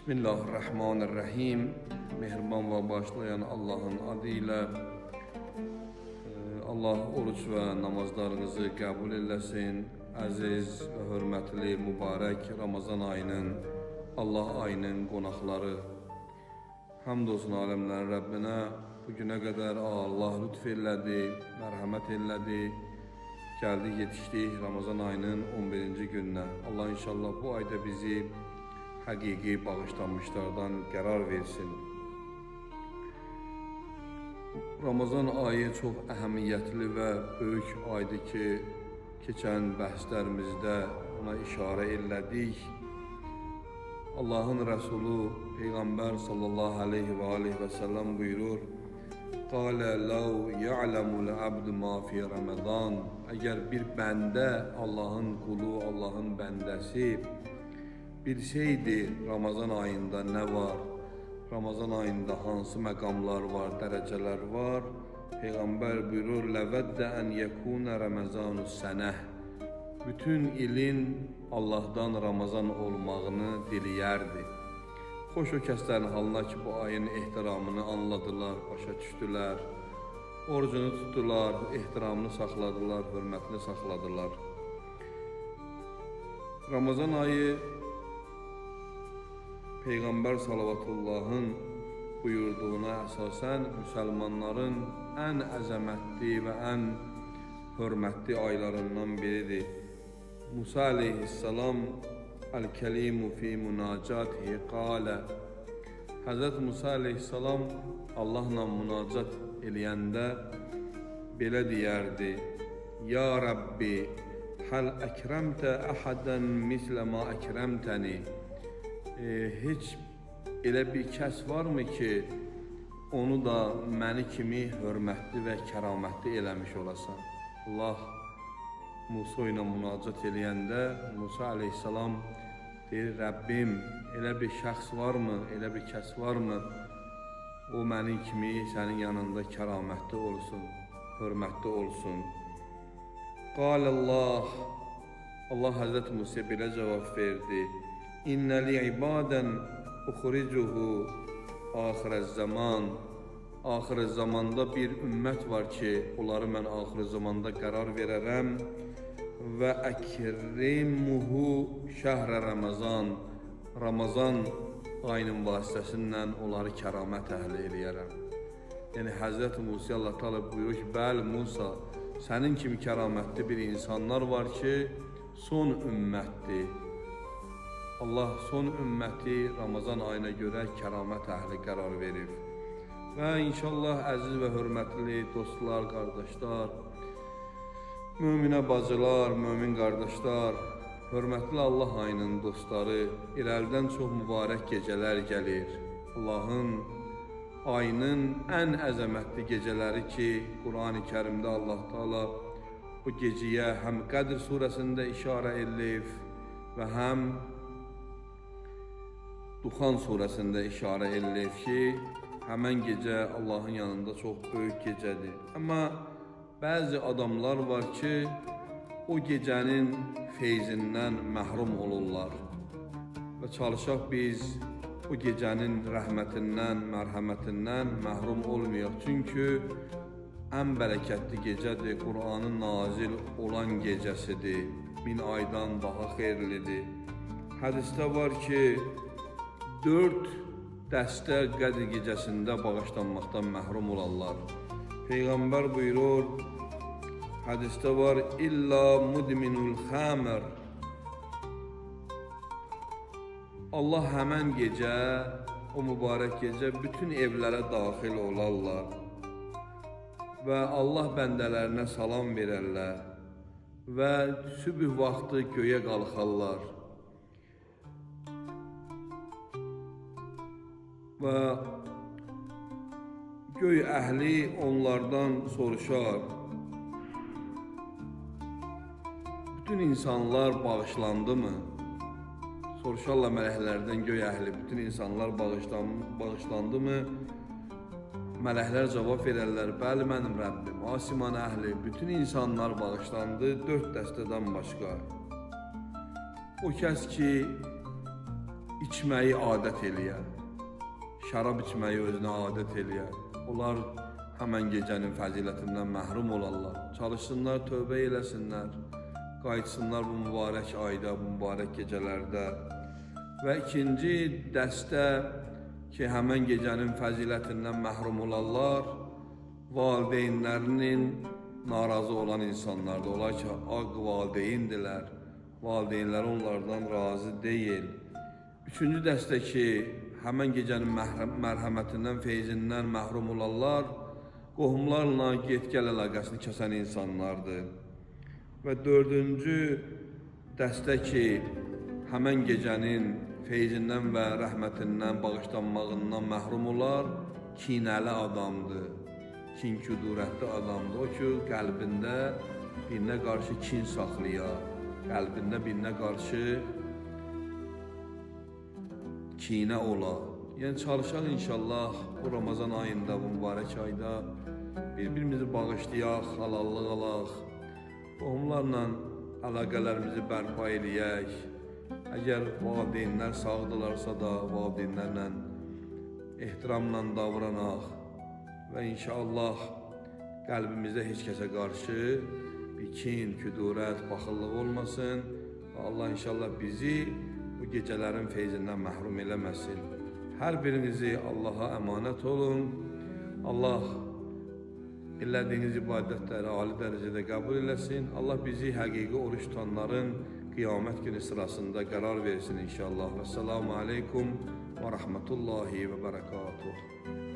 Bismillahirrahmanirrahim. Mehriban ve başlayan Allah'ın adıyla Allah oruç ve namazlarınızı kabul eylesin. Aziz ve hürmetli mübarek Ramazan ayının, Allah ayının qonaqları. Hamdolsun alemlerin Rabbine. Bugüne kadar Allah lütfeyledi, merhamet eyledi. Geldik yetiştik Ramazan ayının 11. gününe. Allah inşallah bu ayda bizi hakiki bağışlanmışlardan qərar versin. Ramazan ayı çox əhəmiyyətli və böyük aydır ki, keçən bəhslərimizdə ona işarə elədik. Allahın Rəsulu Peyğəmbər sallallahu aleyhi və aleyhi və səlləm buyurur: "Qalə ləv ya'lemul abd ma fi Ramazan." Əgər bir bəndə, Allahın qulu, Allahın bəndəsi bilseydi Ramazan ayında ne var, Ramazan ayında hansı məqamlar var, dərəcələr var, Peyğəmbər buyurur: "Ləvəddə ən yekuna Ramazanus sənəh." Bütün ilin Allah'tan Ramazan olmağını diliyərdi. Xoş o kəslərin halına ki, bu ayın ehtiramını anladılar, başa düşdülər, orucunu tutdular, ehtiramını saxladılar, hürmətini saxladılar. Ramazan ayı Peyğəmbər Salavatullah'ın buyurduğuna əsasən Müslümanların ən əzəmətli və ən hörmətli aylarından biridir. Musa aleyhisselam el-kelimu fi munacatihi qala. Hazret Musa aleyhisselam Allah'la münacat eləyəndə belə deyərdi: "Ya Rabbi, hal əkrəmtə əhadən mislə ma əkrəmtəni." Heç elə bir kəs varmı ki, onu da məni kimi hörmətli və kəramətli eləmiş olasan? Allah Musa ilə münacat eləyəndə Musa aleyhisselam deyir: "Rəbbim, elə bir şəxs varmı, elə bir kəs varmı? O mənim kimi sənin yanında kəramətli olsun, hörmətli olsun." Qalallah, Allah Hazreti Musa belə cavab verdi: "İnne li ibaden ukhricuhu ahirez zaman." Ahir zamanda bir ümmət var ki, onları mən ahir zamanda qərar verərəm və əkrimuhu şəhrə Ramazan. Ramazan ayının vasitəsindən onları kəramət əhli eləyərəm. Yəni Hazreti Musa Allah Teala buyurur ki, bəli Musa, sənin kimi kəramətli bir insanlar var ki, son ümmətdir. Allah son ümməti Ramazan ayına görə kəramət əhli qərar verir. Və inşallah əziz və hörmətli dostlar, qardaşlar, müminə bacılar, mümin qardaşlar, hörmətli Allah ayının dostları, irəlidən çox mübarək gecələr gəlir. Allahın ayının ən əzəmətli gecələri ki, Qur'an-ı Kərimdə Allah Teala o gecəyə həm Qədr surəsində işarə edilib və həm Duxan surəsində işarə edilib ki, həmən gecə Allahın yanında çox böyük gecədir. Amma bəzi adamlar var ki, o gecənin feyzindən məhrum olurlar. Və çalışaq biz o gecənin rəhmətindən, mərhəmətindən məhrum olmayaq. Çünki ən bərəkətli gecədir, Qur'anın nazil olan gecəsidir, 1000 aydan daha xeyirlidir. Hədisdə var ki, 4 dəstə Qədr gecəsində bağışlanmaqdan məhrum olarlar. Peyğəmbər buyurur, hədisdə var: "İlla mudminul xamr." Allah həmən gecə, o mübarək gecə bütün evlərə daxil olarlar və Allah bəndələrinə salam verərlər və sübh vaxtı göyə qalxarlar. Və göy əhli onlardan soruşar: "Bütün insanlar bağışlandı mı?" Soruşarlar mələklərdən göy əhli: "Bütün insanlar bağışlandı mı?" Mələklər cavab verərlər: "Bəli mənim Rəbbim." Asiman əhli: "Bütün insanlar bağışlandı, 4 dəstədən başqa." O kəs ki içməyi adət eləyər, şərab içməyi özünə adət eləyər. Onlar həmən gecənin fəzilətindən məhrum olarlar. Çalışsınlar, tövbə eləsinlər, qayıtsınlar bu mübarək ayda, bu mübarək gecələrdə. Və ikinci dəstə ki, həmən gecənin fəzilətindən məhrum olarlar, valideynlərinin narazı olan insanlardır. Onlar ki, aq valideyndilər, valideynləri onlardan razı deyil. Üçüncü dəstə ki, həmən gecənin mərhəmətindən, feyzindən məhrum olarlar, qohumlarla get-gəl əlaqəsini kəsən insanlardır. Və dördüncü dəstə ki, həmən gecənin feyzindən və rəhmətindən, bağışlanmağından məhrum olar, kinəli adamdır, kin-küdurətli adamdır. O ki, qəlbində birinə qarşı kin saxlayar, qəlbində birinə qarşı kinə ola. Yəni çalışaq inşallah bu Ramazan ayında, bu mübarək ayda bir-birimizi bağışlayaq, halallıq alaq, qohumlarla əlaqələrimizi bərpa eləyək. Əgər valideynlər sağdırlarsa da valideynlərlə ehtiramla davranaq və inşallah qəlbimizdə heç kəsə qarşı bir kin, küdurət, baxıllıq olmasın və Allah inşallah bizi bu gecələrin feyzindən məhrum eləməsin. Hər birinizi Allaha əmanət olun. Allah elədiyiniz ibadətləri ali dərəcədə qəbul eləsin. Allah bizi həqiqi oruç tutanların qiyamət günü sırasında qərar versin inşallah. Və selamu aleykum və rəhmətullahi və bərəkatuhu.